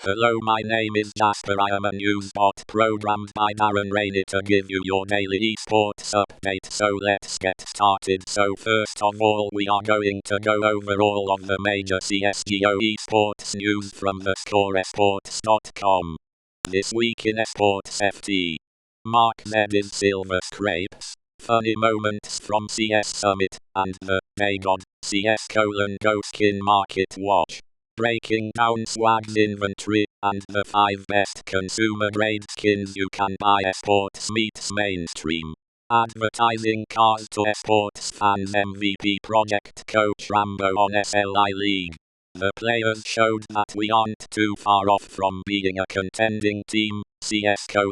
Hello, my name is Jasper. I am a news bot programmed by Darren to give you your daily eSports update. So let's get started. So first of all, we are going to go over all of the major CSGO eSports news from the scoresports.com. This week in eSports FT. MarkZ is silver scrapes. Funny moments from CS Summit, and the Daigod CS::Go Skin MarketWatch. Breaking down Swag's inventory, and the 5 best consumer-grade skins you can buy. Esports meets mainstream. Advertising cars to esports fans. MVP project coach Rambo on SLI League. The players showed that we aren't too far off from being a contending team. CS::Go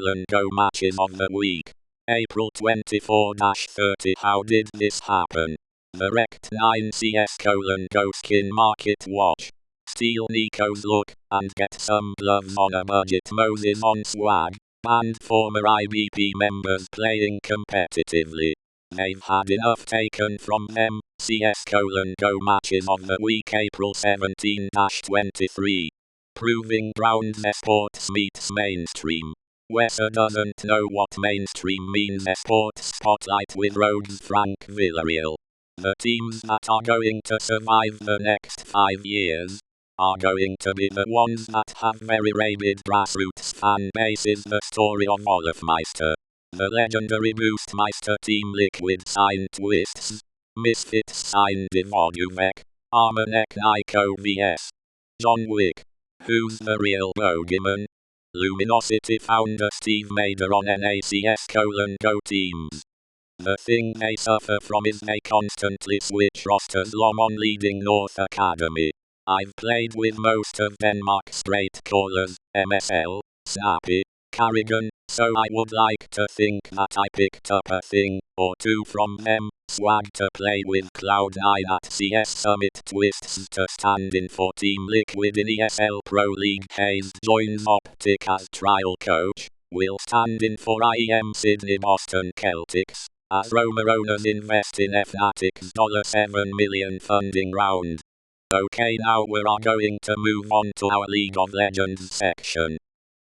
matches of the week. April 24-30. How did this happen? The Rect 9 CS::Go Skin MarketWatch. Steal Niko's look, and get some gloves on a budget. Moses on Swag. Banned former IBP members playing competitively. They've had enough taken from them. CS::Go matches of the week. April 17-23. Proving grounds. Esports meets mainstream. WESA doesn't know what mainstream means. Esports spotlight with Rogues Frank Villarreal. The teams that are going to survive the next 5 years are going to be the ones that have very rabid grassroots fan bases. The story of Olafmeister. The legendary Boostmeister team. Liquid signed Twists. Misfits signed Daigod. Armanek Niko vs. John Wick. Who's the real bogeyman? Luminosity founder Steve Mader on NACS::Go teams. The thing they suffer from is they constantly switch rosters. Long on leading North Academy. I've played with most of Denmark's straight callers, MSL, Snappy, Carrigan, so I would like to think that I picked up a thing or two from them. Swag to play with Cloud9 at CS Summit. Twists to stand in for Team Liquid in ESL Pro League. Hayes joins Optic as trial coach. Will stand in for IEM Sydney Boston Celtics, as Roma owners invest in Fnatic's $7 million funding round. Okay, now we are going to move on to our League of Legends section.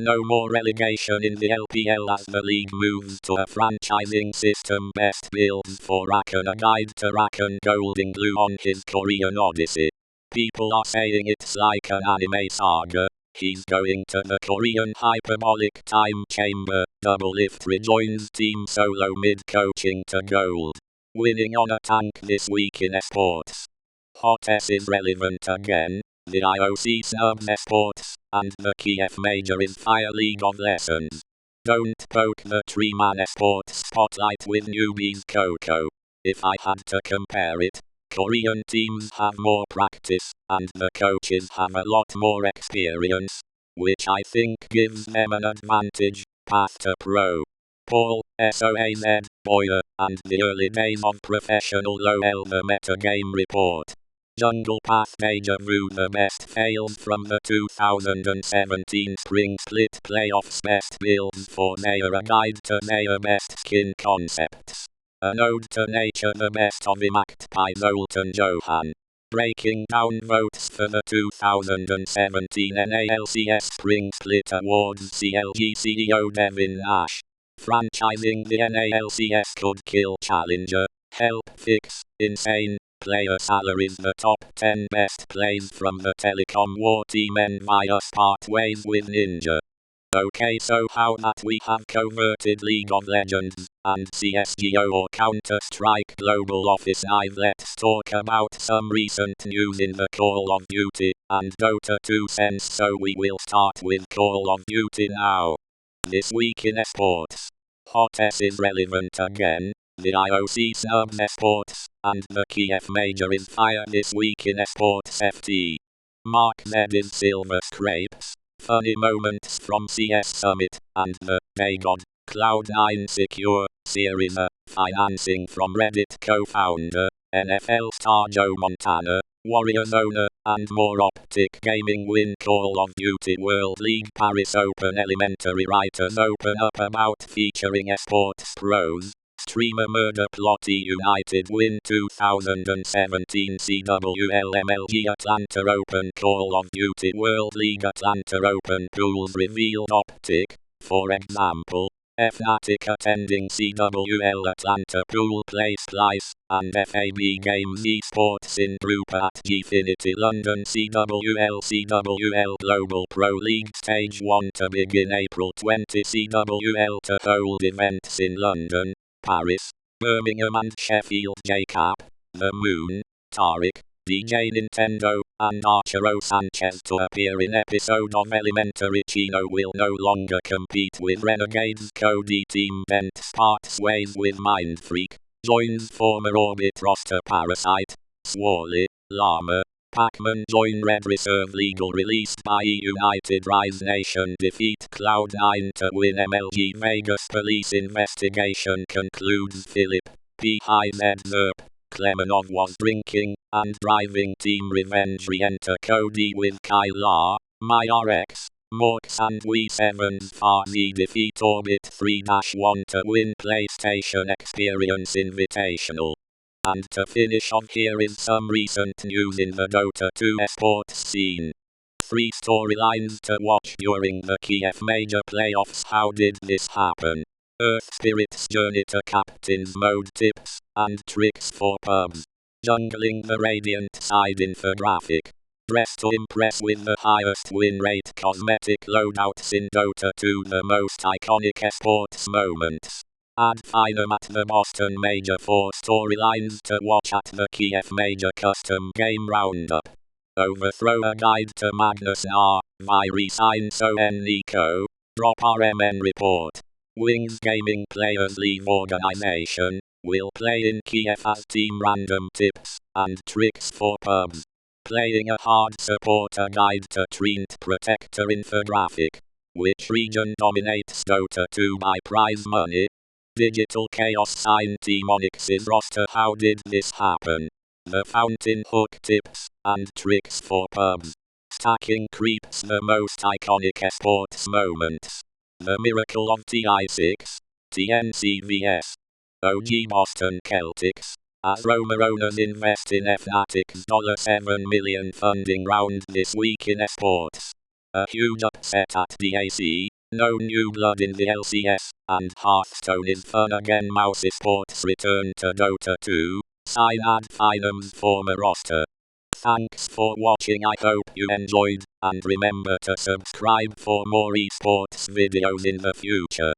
No more relegation in the LPL as the league moves to a franchising system. Best builds for Rakan. A guide to Rakan Golden Glue on his Korean Odyssey. People are saying it's like an anime saga. He's going to the Korean hyperbolic time chamber. Double Lift rejoins Team Solo mid coaching to gold. Winning on a tank this week in esports. Hot S is relevant again. The IOC snubs esports, and the Kiev major is fire. League of Legends. Don't poke the tree man. Esports spotlight with newbies. Coco. If I had to compare it, Korean teams have more practice, and the coaches have a lot more experience, which I think gives them an advantage. Path to pro. Paul, SOAZ, Boyer, and the early days of professional LoL. The metagame report. Jungle Path Deja Vu. The best fails from the 2017 Spring Split Playoffs. Best builds for Nair. A guide to their best skin concepts. An ode to nature. The best of Impact by Zoltan Johan. Breaking down votes for the 2017 NALCS Spring Split Awards. CLG CEO Devin Nash. Franchising the NALCS could kill Challenger. Help fix insane player salaries. The top 10 best plays from the Telecom War team end via part ways with Ninja. Okay, so how that we have converted League of Legends and CSGO or Counter-Strike Global Offensive. Let's talk about some recent news in the Call of Duty and Dota 2 sense. So we will start with Call of Duty now. This week in esports. Hot S is relevant again. The IOC snubs esports, and the Kiev major is fire. This week in esports FT. MarkZ is silver scrapes. Funny moments from CS Summit, and the Daigod Cloud9 secure series A. Financing from Reddit co-founder, NFL star Joe Montana, Warriors owner, and more. Optic Gaming win Call of Duty World League Paris Open. Elementary writers open up about featuring esports pros. Streamer murder plot. United win 2017 CWL MLG Atlanta Open. Call of Duty World League Atlanta Open pools revealed. Optic, for example, Fnatic attending CWL Atlanta pool place twice, and FAB Games eSports in group at Gfinity London CWL Global Pro League Stage 1 to begin April 20. CWL to hold events in London, Paris, Birmingham and Sheffield. JCap, The Moon, Tariq, DJ Nintendo, and Archero Sanchez to appear in episode of Elementary. Chino will no longer compete with Renegades. Cody team Bent parts ways with Mindfreak, joins former Orbit roster Parasite, Swally, Llama, Pac-Man join Red Reserve. Legal released by United Rise Nation defeat Cloud9 to win MLG Vegas. Police investigation concludes. Philip, PIZ Zerp, Klemenov was drinking and driving. Team Revenge re-enter Cody with Kyla, MyRX, Morks and We7's Farzi defeat Orbit 3-1 to win PlayStation Experience Invitational. And to finish off, here is some recent news in the Dota 2 esports scene. 3 storylines to watch during the Kiev Major Playoffs. How did this happen? Earth Spirit's journey to Captain's Mode tips and tricks for pubs. Jungling the Radiant side infographic. Dress to impress with the highest win rate cosmetic loadouts in Dota 2. The most iconic esports moments. Ad Finum at the Boston Major. 4 storylines to watch at the Kiev Major Custom Game Roundup. Overthrow a guide to Magnus R. Resign so Niko. Drop RMN report. Wings Gaming players leave organization. Will play in Kiev as team. Random tips and tricks for pubs. Playing a hard supporter guide to Treant Protector infographic. Which region dominates Dota 2 by prize money? Digital Chaos sign Team Onyx's roster. How did this happen? The Fountain Hook tips and tricks for pubs. Stacking creeps. The most iconic esports moments. The miracle of TI6, TNCVS. OG Boston Celtics. As Roma owners invest in Fnatic's $7 million funding round this week in esports. A huge upset at DAC. No new blood in the LCS, and Hearthstone is fun again. Mouse Esports return to Dota 2, sign Ad Finum's former roster. Thanks for watching, I hope you enjoyed, and remember to subscribe for more esports videos in the future.